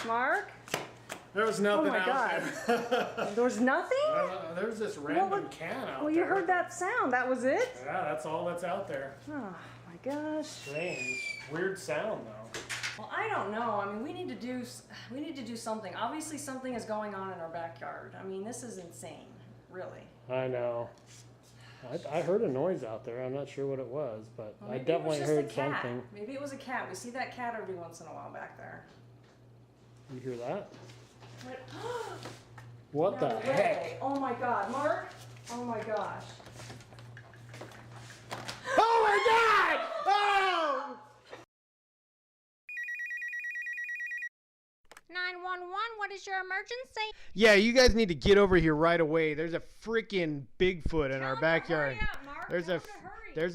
Mark? There was nothing Oh my out God. there. There was nothing? There was this random can out there. Well, you heard that sound. That was it? Yeah, that's all that's out there. Oh my gosh. Strange. Weird sound though. Well, I don't know. I mean, we need to do something. Obviously something is going on in our backyard. I mean, this is insane, really. I know. I heard a noise out there. I'm not sure what it was, but Well, I definitely heard cat. something. Maybe it was a cat. We see that cat every once in a while back there. You hear that? What the heck? Oh my God, Mark. Oh my gosh. Oh my God! Oh! 911, what is your emergency? Yeah, you guys need to get over here right away. There's a freaking Bigfoot in our backyard. There's a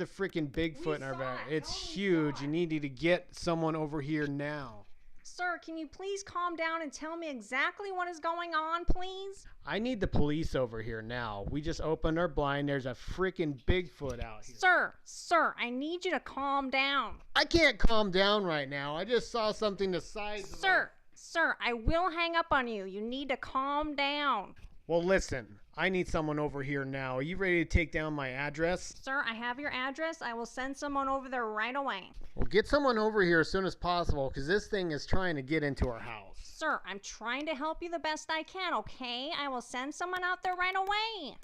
freaking Bigfoot in our back. It's huge. You need to get someone over here now. Sir, can you please calm down and tell me exactly what is going on, please? I need the police over here now. We just opened our blind. There's a freaking Bigfoot out here. Sir, I need you to calm down. I can't calm down right now. I just saw something the size of Sir, I will hang up on you. You need to calm down. Well, listen, I need someone over here now. Are you ready to take down my address? Sir, I have your address. I will send someone over there right away. Well, get someone over here as soon as possible because this thing is trying to get into our house. Sir, I'm trying to help you the best I can, okay? I will send someone out there right away.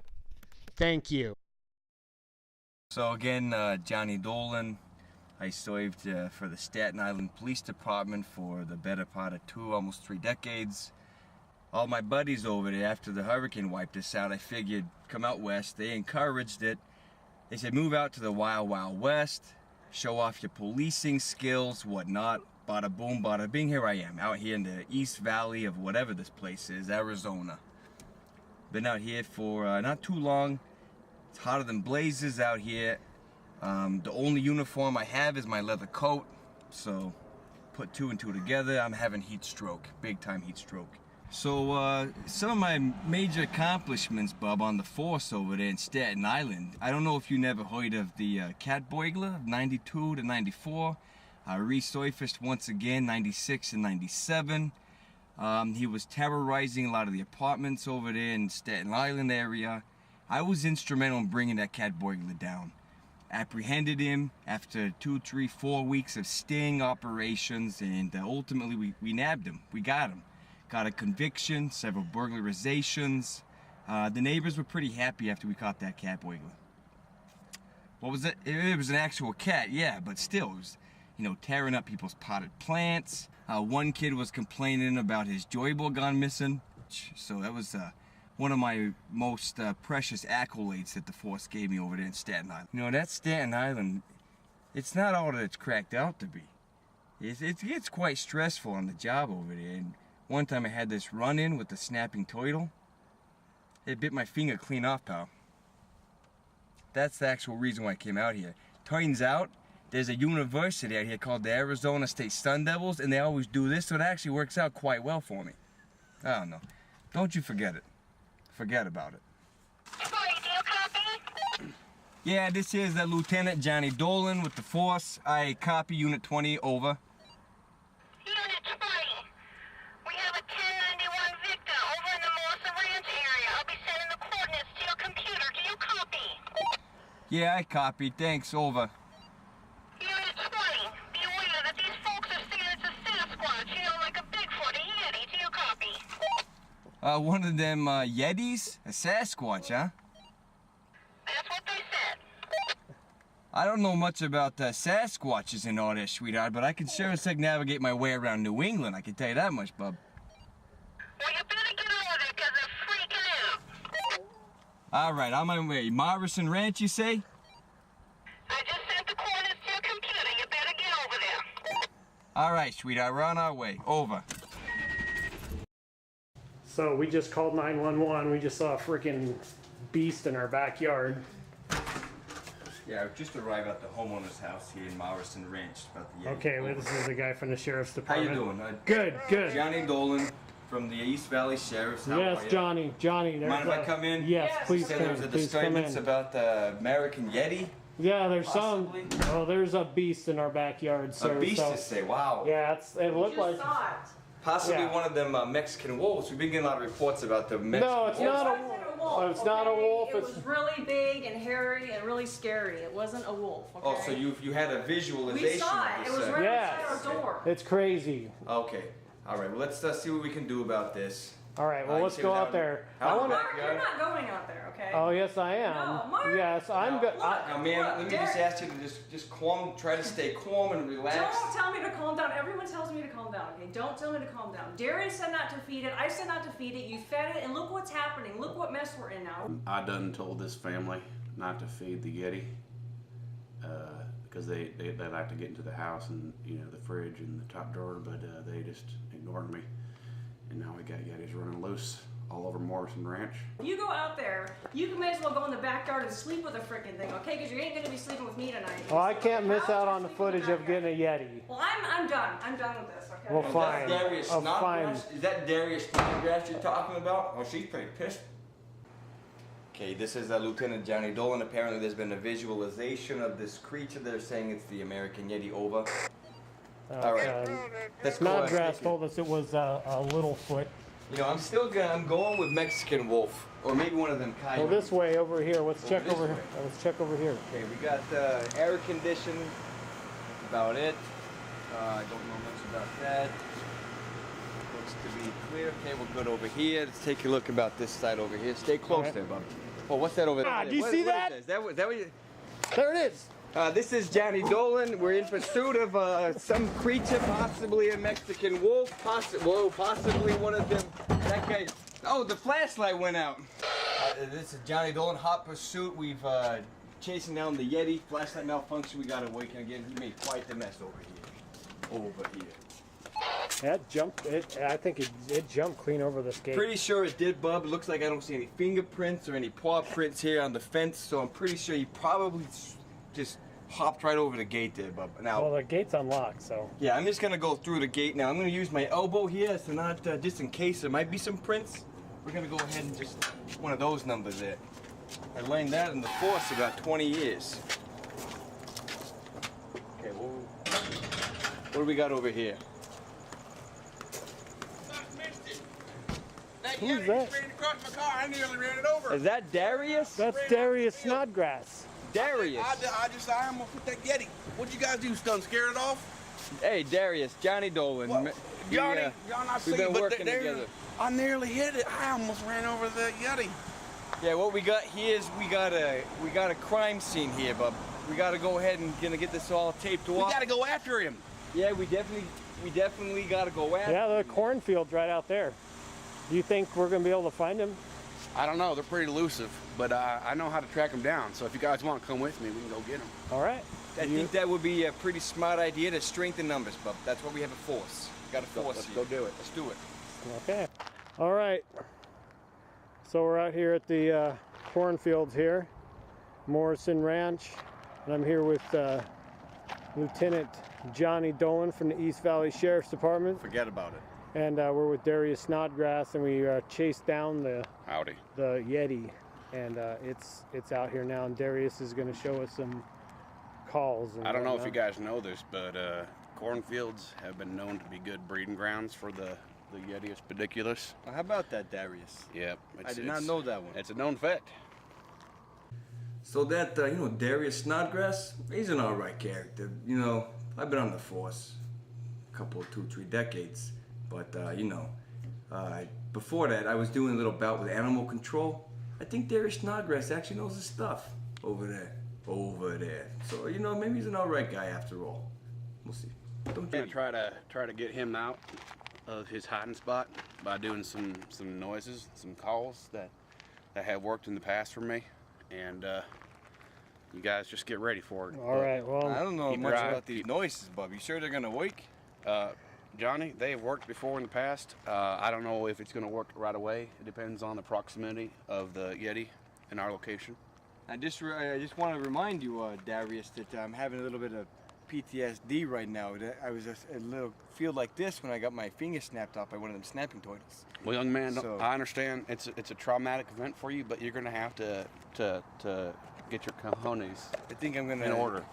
Thank you. So again, Johnny Dolan. I served for the Staten Island Police Department for the better part of 2, almost 3 decades. All my buddies over there, after the hurricane wiped us out, I figured come out west. They encouraged it. They said move out to the Wild Wild West, show off your policing skills, whatnot. Bada boom, bada bing, here I am, out here in the East Valley of whatever this place is, Arizona. Been out here for not too long. It's hotter than blazes out here. The only uniform I have is my leather coat, so put 2 and 2 together, I'm having heat stroke, big time heat stroke. So some of my major accomplishments, Bub, on the force over there in Staten Island. I don't know if you never heard of the cat burglar of 92 to 94. Resurfaced once again, 96 and 97. He was terrorizing a lot of the apartments over there in Staten Island area. I was instrumental in bringing that cat burglar down. Apprehended him after 2, 3, 4 weeks of sting operations, and ultimately we nabbed him. We got him. Got a conviction, several burglarizations. The neighbors were pretty happy after we caught that cat burglar. What was it? It was an actual cat, yeah, but still, it was, you know, tearing up people's potted plants. One kid was complaining about his joy ball gone missing, so that was one of my most precious accolades that the force gave me over there in Staten Island. You know, that Staten Island, it's not all that it's cracked out to be. It gets quite stressful on the job over there. And one time I had this run-in with the snapping turtle. It bit my finger clean off, pal. That's the actual reason why I came out here. Turns out, there's a university out here called the Arizona State Sun Devils, and they always do this, so it actually works out quite well for me. I don't know. Don't you forget it. Forget about it. Sorry, do you copy? Yeah, this is Lieutenant Johnny Dolan with the force. I copy Unit 20, over. Unit 20. We have a 1091 victim over in the Morrison Ranch area. I'll be sending the coordinates to your computer. Do you copy? Yeah, I copy. Thanks, over. Unit 20. Be aware that these folks are saying it's a Sasquatch, you know, like a Bigfoot, a Yeti. Do you copy? One of them Yetis? A Sasquatch, huh? That's what they said. I don't know much about Sasquatches and all that, sweetheart, but I can sure as heck navigate my way around New England, I can tell you that much, bub. Well, you better get over there, because they're freaking out. All right, on my way. Morrison Ranch, you say? I just sent the coordinates to your computer. You better get over there. All right, sweetheart, we're on our way. Over. So we just called 911. We just saw a freaking beast in our backyard. Yeah, I just arrived at the homeowner's house here in Morrison Ranch. Okay, well, this is the guy from the Sheriff's Department. How you doing? Good, good. Johnny Dolan from the East Valley Sheriffs. How Yes, are you? Johnny. There's Mind if I come in? Yes, please Said come. there was a Please come disturbance in. about the American Yeti. Yeah, there's Possibly. some. Oh, there's a beast in our backyard, sir. A beast so, to say, wow. Yeah, it looked like. Saw it. Possibly Yeah. one of them Mexican wolves. We've been getting a lot of reports about the Mexican No, it's It not a wasn't wolf. It's not a wolf. It It's was really big and hairy and really scary. It wasn't a wolf. Okay? Oh, so you had a visualization. We saw it. of It this, was right Yes. outside our door. it's crazy. Okay. All right. Well, let's see what we can do about this. All right, well, You let's say go without- out there. How I want to. Mark, you're not going out there, okay? Oh, yes, I am. No, Mark. Yes, I'm good. Now, man, let me just Derek. ask you to just calm, try to stay calm and relax. Don't tell me to calm down. Everyone tells me to calm down, okay? Don't tell me to calm down. Darius said not to feed it. I said not to feed it. You fed it, and look what's happening. Look what mess we're in now. I done told this family not to feed the Yeti because they like to get into the house and the fridge and the top drawer, but they just ignored me, and now we got Yetis running loose all over Morrison Ranch. You go out there, you may as well go in the backyard and sleep with a freaking thing, okay? Because you ain't gonna be sleeping with me tonight. Well, I can't miss How out else on the sleep in footage of backyard? getting a Yeti. Well, I'm done. I'm done with this, okay? Well, Oh, fine. that's Darius Oh, Snodgrass? fine. Is that Darius Snodgrass you're talking about? Oh, she's pretty pissed. Okay, this is Lieutenant Johnny Dolan. Apparently there's been a visualization of this creature. They're saying it's the American Yeti over. All right. That's cool. Snodgrass told us it was a Little Foot. I'm going with Mexican wolf. Or maybe one of them coyotes. Well, this way over here. Let's check this over. way. Let's check over here. Okay, we got air conditioning. That's about it. I don't know much about that. Looks to be clear. Okay, we're good over here. Let's take a look about this side over here. Stay close right. there, bub. Oh, what's that over there? Ah, do you see that? Is that what you... There it is. This is Johnny Dolan. We're in pursuit of some creature, possibly a Mexican wolf, possibly one of them. That guy. Oh, the flashlight went out. This is Johnny Dolan, hot pursuit. We've chasing down the Yeti. Flashlight malfunction. We got to awaken again. He made quite the mess over here. Over here. That jumped. I think it jumped clean over this gate. Pretty sure it did, bub. It looks like I don't see any fingerprints or any paw prints here on the fence, so I'm pretty sure he probably just hopped right over the gate there, bub. Now, Well, the gate's unlocked, so. yeah, I'm just gonna go through the gate now. I'm gonna use my elbow here, so not just in case there might be some prints. We're gonna go ahead and just one of those numbers there. I learned that in the force about 20 years. Okay, well, what do we got over here? Who's that? Is that Darius? That's Darius Snodgrass. Darius. I almost put that Yeti. What'd you guys do, Stun? Scare it off? Hey, Darius, Johnny Dolan. Well, We, y'all not we've see, been but working there- together. I nearly hit it. I almost ran over the Yeti. Yeah, what we got here is we got a crime scene here, bub. We got to go ahead and gonna get this all taped We off. gotta go after him. Yeah, we definitely got to go after. Yeah, the cornfield's right out there. Do you think we're gonna be able to find him? I don't know. They're pretty elusive, but I know how to track them down. So if you guys want to come with me, we can go get them. All right. I think that would be a pretty smart idea to strengthen numbers, bub. That's what we have a force. Got a force. Let's here. go do it. Let's do it. Okay. All right. So we're out here at the cornfields here, Morrison Ranch, and I'm here with Lieutenant Johnny Dolan from the East Valley Sheriffs Department, Forget about it. and we're with Darius Snodgrass, and we chased down the Howdy. Yeti, and it's out here now, and Darius is going to show us some calls. And I don't know if you whatnot. guys know this, but cornfields have been known to be good breeding grounds for the Yeti pediculus. Well, how about that, Darius? Yep. I did not know that one. It's a known fact. So that, Darius Snodgrass, he's an alright character. I've been on the force a couple, 2-3 decades. But, before that, I was doing a little bout with animal control. I think Darius Snodgrass actually knows his stuff over there. So, maybe he's an alright guy after all. We'll see. I'm gonna try to get him out of his hiding spot by doing some noises, some calls that have worked in the past for me, and you guys just get ready for it. All right. Well, I don't know Keep much your eye- about these noises, Bob. You sure they're gonna wake? Johnny, they have worked before in the past. I don't know if it's gonna work right away. It depends on the proximity of the Yeti in our location. I just want to remind you, Darius, that I'm having a little bit of PTSD right now. I was a little feel like this when I got my finger snapped off by one of them snapping turtles. Well, young man, So- I understand it's a traumatic event for you, but you're gonna have to get your cojones I think I'm gonna in order.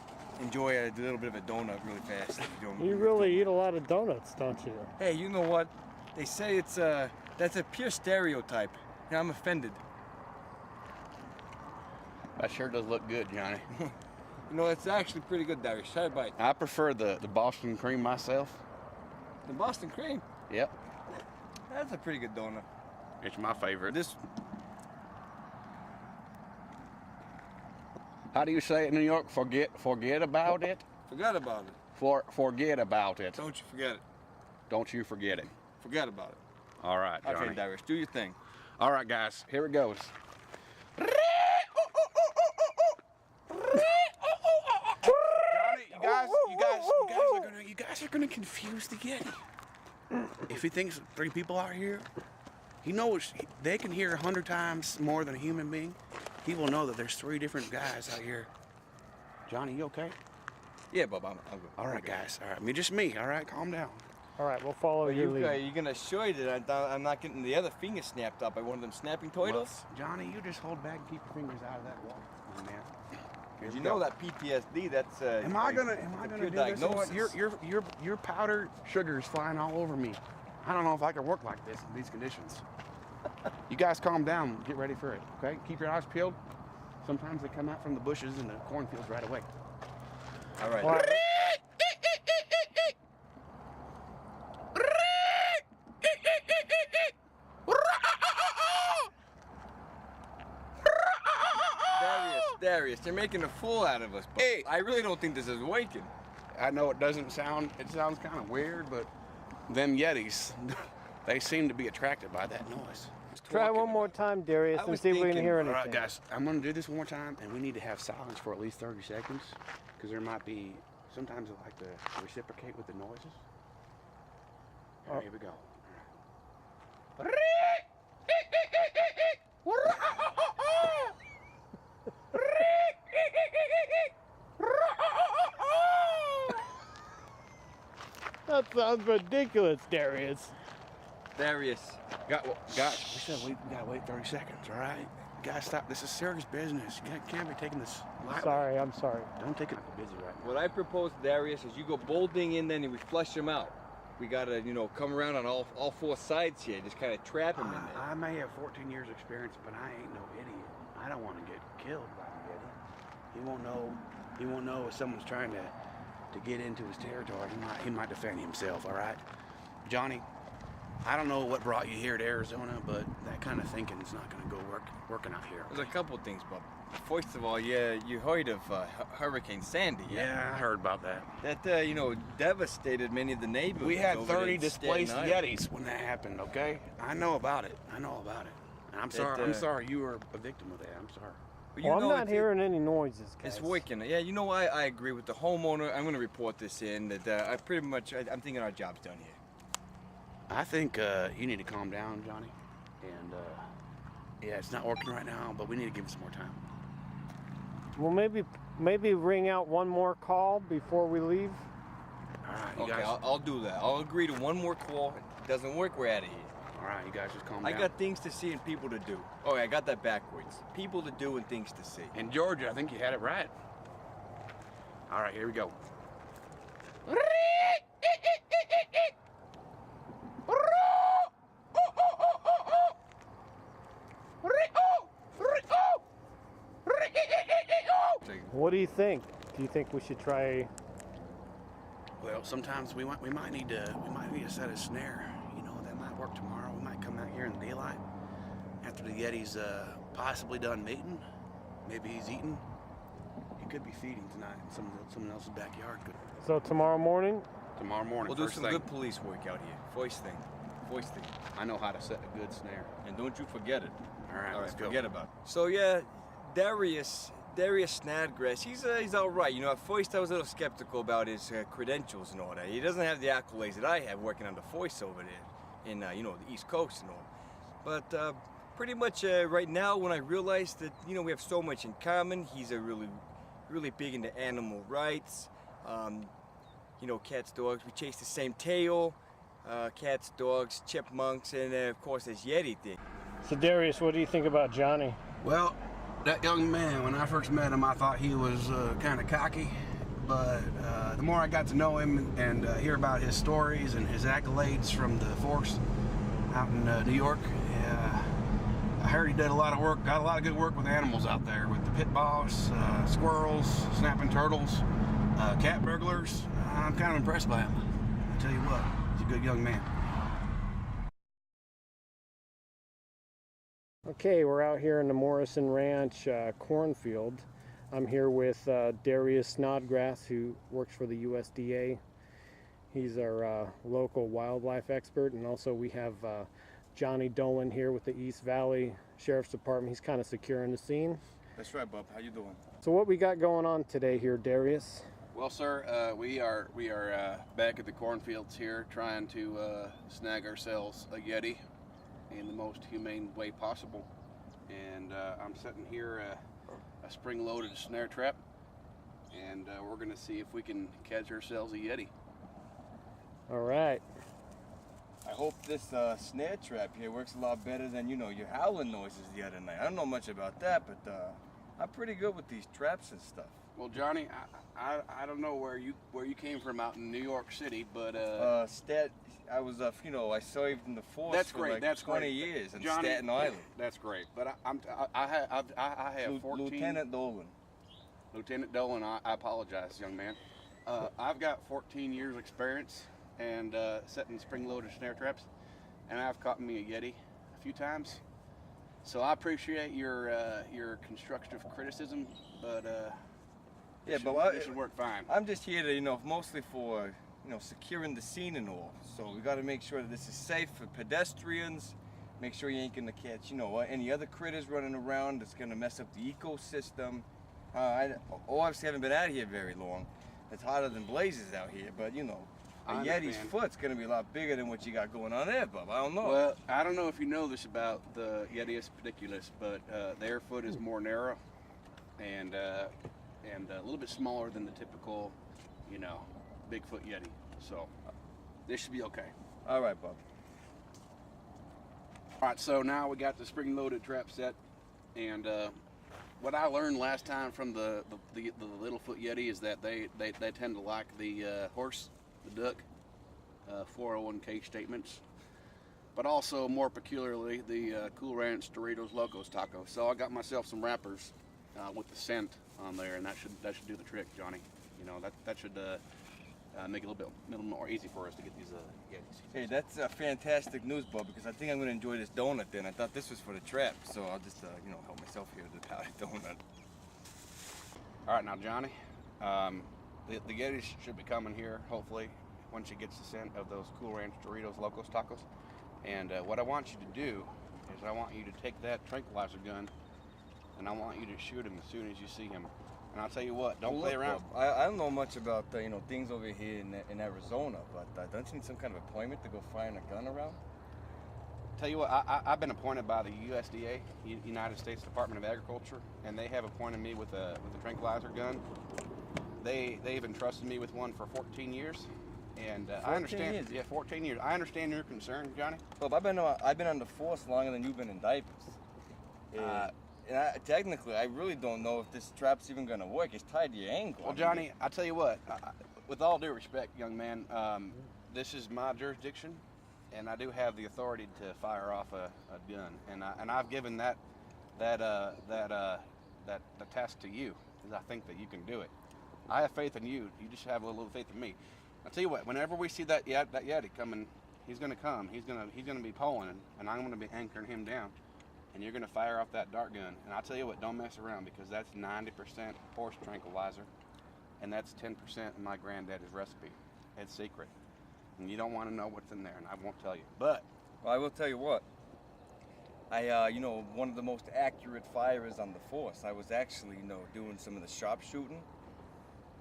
enjoy a little bit of a donut really fast. You really eat a lot of donuts, don't you? Hey, you know what? They say it's that's a pure stereotype. Now I'm offended. That sure does look good, Johnny. You know, it's actually pretty good, Darius. Try a bite. I prefer the Boston cream myself. The Boston cream. Yep. That's a pretty good donut. It's my favorite. This. How do you say it in New York? Forget about it? Forgot about it. Forget about it. Don't you forget it. Don't you forget it. Forget about it. All right, Johnny. Okay, Darius, do your thing. All right, guys, here it goes. Johnny, you guys are gonna confuse the Yeti. If he thinks 3 people out here, he knows they can hear 100 times more than a human being. He will know that there's 3 different guys out here. Johnny, you okay? Yeah, Bob, I'm good. All right, guys. All right, just me. All right, calm down. All right, we'll follow your lead. You're gonna show you that I'm not getting the other finger snapped up by one of them snapping turtles. Well, Johnny, you just hold back and keep your fingers out of that water, my man. Because you know that PTSD. That's. Am I gonna do this? Or what? Diagnosis. Your powdered sugar's flying all over me. I don't know if I can work like this in these conditions. You guys calm down. Get ready for it. Okay? Keep your eyes peeled. Sometimes they come out from the bushes and the cornfields right away. All right. All right. Darius, they're making a fool out of us. But Hey. I really don't think this is waking. I know it sounds kind of weird, but them Yetis, they seem to be attracted by that noise. Try one more time, Darius, I and was see if we can thinking- hear All anything. right, guys, I'm gonna do this one more time, and we need to have silence for at least 30 seconds, because there might be, sometimes I like to reciprocate with the noises. All right, here we go. All right. That sounds ridiculous, Darius. Darius. Guys, we said we gotta wait 30 seconds, all right? Guys, stop. This is serious business. You can't be taking this lightly. I'm sorry. Don't take it busy right now. What I propose, Darius, is you go bolting in, then we flush them out. We gotta, come around on all 4 sides here, just kind of trap them in there. I may have 14 years experience, but I ain't no idiot. I don't want to get killed by the Yeti. He won't know if someone's trying to get into his territory. He might defend himself, all right? Johnny, I don't know what brought you here to Arizona, but that kind of thinking is not going to go working out here. There's a couple things, Bob. First of all, yeah, you heard of Hurricane Sandy. Yeah, I heard about that. That, devastated many of the neighborhoods. We had over there 30 in displaced Staten Island. Yetis when that happened, okay? I know about it. And I'm sorry you were a victim of that. I'm sorry. But Well, I'm not hearing any noises, guys. It's working. Yeah, you know what? I agree with the homeowner. I'm going to report this in. That I'm thinking our job's done here. I think you need to calm down, Johnny. And yeah, it's not working right now, but we need to give it some more time. Well, maybe ring out one more call before we leave. All right, you Okay, guys. I'll do that. I'll agree to one more call. If it doesn't work, we're out of here. All right, you guys just calm I down. got things to see and people to do. Oh, I got that backwards. People to do and things to see. In Georgia, I think you had it right. All right, here we go. What do you think? Do you think we should try? Well, sometimes we might need to set a snare. That might work tomorrow. We might come out here in the daylight after the Yeti's possibly done mating. Maybe he's eating. He could be feeding tonight in someone else's backyard. So tomorrow morning? Tomorrow morning. We'll do first some thing. good police work out here. First thing. I know how to set a good snare. And don't you forget it. All right, let's go. Forget about it. So yeah, Darius Snodgrass, he's all right. At first I was a little skeptical about his credentials and all that. He doesn't have the accolades that I have working on the voice over there in the East Coast and all. But pretty much right now, when I realized that we have so much in common, he's a really big into animal rights. Cats, dogs, we chase the same tail. Cats, dogs, chipmunks, and of course this Yeti thing. So Darius, what do you think about Johnny? Well, that young man, when I first met him, I thought he was kind of cocky, but the more I got to know him and hear about his stories and his accolades from the force out in New York, I heard he did a lot of work, got a lot of good work with animals out there, with the pit boss, squirrels, snapping turtles, cat burglars. I'm kind of impressed by him. I tell you what, he's a good young man. Okay, we're out here in the Morrison Ranch cornfield. I'm here with Darius Snodgrass, who works for the USDA. He's our local wildlife expert, and also we have Johnny Dolan here with the East Valley Sheriffs Department. He's kind of securing the scene. That's right, bub. How you doing? So what we got going on today here, Darius? Well, sir, we are back at the cornfields here, trying to snag ourselves a Yeti in the most humane way possible. And I'm setting here a spring-loaded snare trap, and we're going to see if we can catch ourselves a Yeti. All right. I hope this snare trap here works a lot better than, you know, your howling noises the other night. I don't know much about that, but I'm pretty good with these traps and stuff. Well, Johnny, I don't know where you came from out in New York City, but I was you know, I served in the force that's for great. like That's 20 great. years in Johnny, Staten Island. That's great. But I have 14. Lieutenant Dolan. Lieutenant Dolan, I apologize, young man. I've got 14 years experience and setting spring-loaded snare traps, and I've caught me a Yeti a few times. So I appreciate your constructive criticism, but Yeah, it should work fine. I'm just here to, you know, mostly for, you know, securing the scene and all. So we got to make sure that this is safe for pedestrians. Make sure you ain't gonna catch, you know, any other critters running around that's gonna mess up the ecosystem. I obviously haven't been out here very long. It's hotter than blazes out here, but you know, a Yeti's foot's gonna be a lot bigger than what you got going on there, bub. I don't know. Well, I don't know if you know this about the Yeti pediculus, but their foot is more narrow and a little bit smaller than the typical, you know, Bigfoot Yeti. So this should be okay. All right, bub. All right, so now we got the spring-loaded trap set, and what I learned last time from the Little Foot Yeti is that they tend to like the horse, the duck, 401k statements, but also more peculiarly the Cool Ranch Doritos Locos Tacos. So I got myself some wrappers with the scent on there, and that should do the trick, Johnny. You know, that should make it a little more easy for us to get these Yetis. Hey, that's fantastic news, bub, because I think I'm gonna enjoy this donut then. I thought this was for the trap, so I'll just you know, help myself here to the powdered donut. All right, now Johnny, the Yetis should be coming here hopefully once you get the scent of those Cool Ranch Doritos Locos Tacos. And what I want you to do is I want you to take that tranquilizer gun and I want you to shoot him as soon as you see him. And I'll tell you what, don't play around. I don't know much about you know, things over here in Arizona, but don't you need some kind of appointment to go firing a gun around? Tell you what, I've been appointed by the USDA, United States Department of Agriculture, and they have appointed me with a tranquilizer gun. They've entrusted me with one for 14 years, and I understand. Years. Yeah, 14 years. I understand your concern, Johnny. Well, I've been on the force longer than you've been in diapers. And technically, I really don't know if this trap's even gonna work. It's tied to your ankle. Well, Johnny, I tell you what, with all due respect, young man, this is my jurisdiction, and I do have the authority to fire off a gun, and I've given that task to you because I think that you can do it. I have faith in you. You just have a little faith in me. I tell you what, whenever we see that Yeti coming, he's gonna come. He's gonna be pulling, and I'm gonna be anchoring him down. And you're gonna fire off that dart gun. And I'll tell you what, don't mess around because that's 90% horse tranquilizer, and that's 10% of my granddaddy's recipe. It's secret, and you don't want to know what's in there, and I won't tell you. But well, I will tell you what. You know, one of the most accurate firers on the force. I was actually, you know, doing some of the sharpshooting.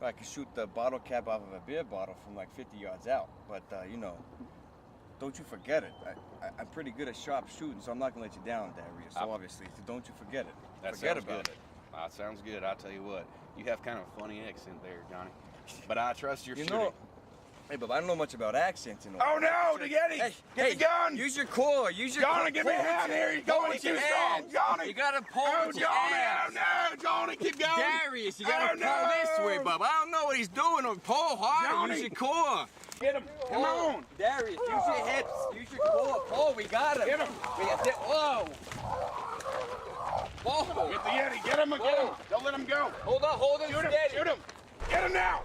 I could shoot the bottle cap off of a beer bottle from like 50 yards out. But you know, don't you forget it. I'm pretty good at sharpshooting, so I'm not gonna let you down, Darius. So obviously, so don't you forget it. Forget about it. That sounds good. I'll tell you what, you have kind of a funny accent there, Johnny. But I trust your shooting. You know, Hey, Bob, I don't know much about accents, you know. Oh no, the Yeti! Hey, Get the gun! Use your core. Use your core. Johnny, give me a hand here. You're going too strong, Johnny. You gotta pull Oh, with your Johnny! hands. Oh no, Johnny, keep going. Darius, you gotta Oh, pull this no. way, Bob. I don't know what he's doing. Or pull harder. Johnny. Use your core. Get him. Come on. Darius, use your hips. Use your core. Pull. We got him. Get him. We got it. Whoa. Whoa. Get the Yeti. Get him. Get him. Don't let him go. Hold on. Hold him Shoot him. steady. Shoot him. Get him now.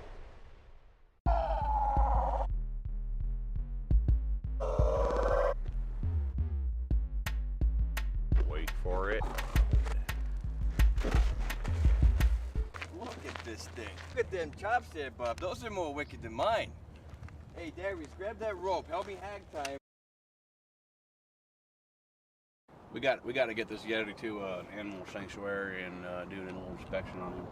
Wait for it. Look at this thing. Look at them chops there, Bob. Those are more wicked than mine. Hey, Darius, grab that rope. Help me hang time. We got to get this Yeti to an animal sanctuary and do a little inspection on him.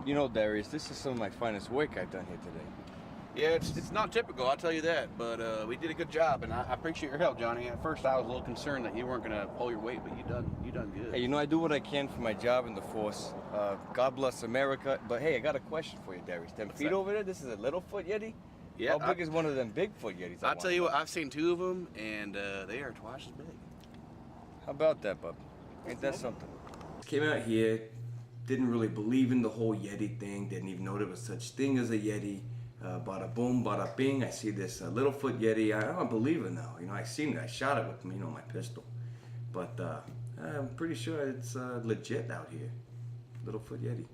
You know, Darius, this is some of my finest work I've done here today. Yeah, it's not typical, I'll tell you that, but we did a good job, and I appreciate your help, Johnny. At first, I was a little concerned that you weren't going to pull your weight, but you done good. Hey, you know, I do what I can for my job in the force. God bless America. But hey, I got a question for you, Darius. Them What's feet that? over there, this is a Little Foot Yeti? Yeah, How big is one of them Bigfoot Yetis? I'll tell you what, I've seen 2 of them, and they are twice as big. How about that, bub? Ain't that something? Came out here, didn't really believe in the whole Yeti thing, didn't even know there was such thing as a Yeti. Bada boom, bada bing, I see this Little Foot Yeti. I don't believe it now. You know, I seen it, I shot it with, my pistol. But I'm pretty sure it's legit out here. Little Foot Yeti.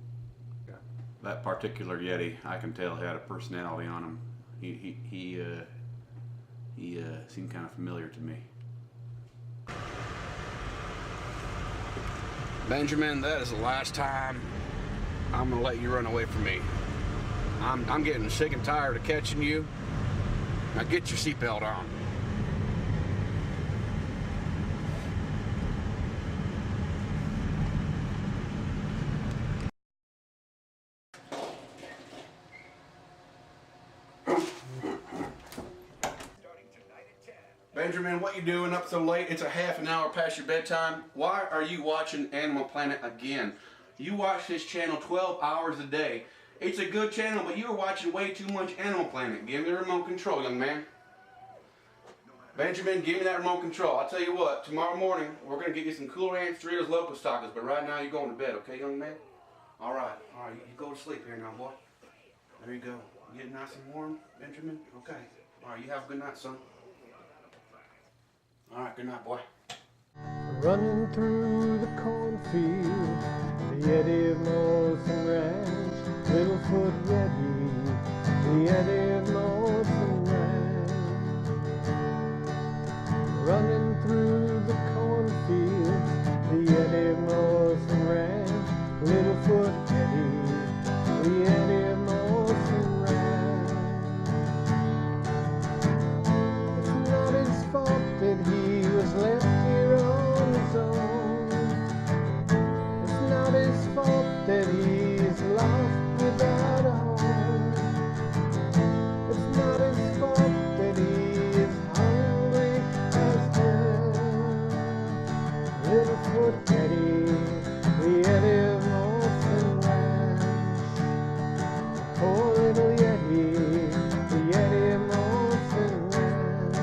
Yeah. That particular Yeti, I can tell, had a personality on him. He seemed kind of familiar to me. Benjamin, that is the last time I'm gonna let you run away from me. I'm getting sick and tired of catching you. Now get your seatbelt on. Benjamin, what you doing up so late? It's a half an hour past your bedtime. Why are you watching Animal Planet again? You watch this channel 12 hours a day. It's a good channel, but you're watching way too much Animal Planet. Give me the remote control, young man. Benjamin, give me that remote control. I'll tell you what, tomorrow morning, we're going to get you some Cool Ranch Doritos Locos Tacos, but right now you're going to bed, okay, young man? All right, you go to sleep here now, boy. There you go. You get nice and warm, Benjamin? Okay. All right, you have a good night, son. All right, good night, boy. Running through the cornfield, the Yeti of Morrison Ranch, Little Foot Yeti, the Yeti of Morrison Ranch. Running through the cornfield, the Yeti of Morrison Ranch, Little Foot Yeti, the Yeti of Morrison Ranch. It's not his fault that he was left here on his own. It's not his fault that he's lost without a home. It's not his fault that he is hungry as hell. Little Foot Yeti, the Yeti of Morrison Ranch. Oh, little Yeti, the Yeti of Morrison Ranch.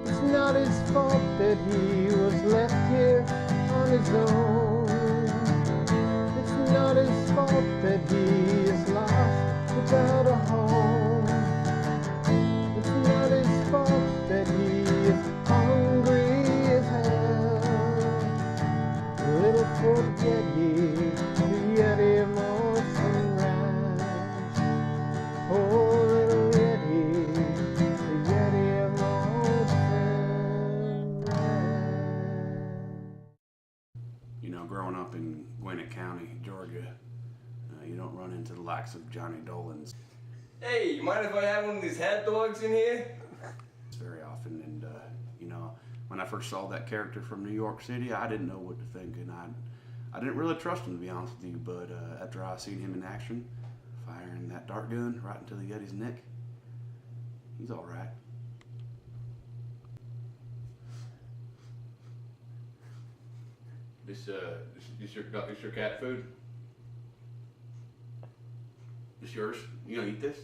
It's not his fault that he was left here on his own. It's not his fault that he is lost without a home. It's not his fault that he is hungry as hell. Little Foot Yeti, the Yeti of Morrison Ranch. Oh, little Yeti, the Yeti of Morrison Ranch. You know, growing up in Gwinnett County, Georgia, you don't run into the likes of Johnny Dolan's Hey, you mind if I have one of these hat dogs in here? very often. And, you know, when I first saw that character from New York City, I didn't know what to think. And I didn't really trust him, to be honest with you. But after I seen him in action, firing that dart gun right into the Yeti's neck, he's all right. This your cat food? This yours? You gonna eat this?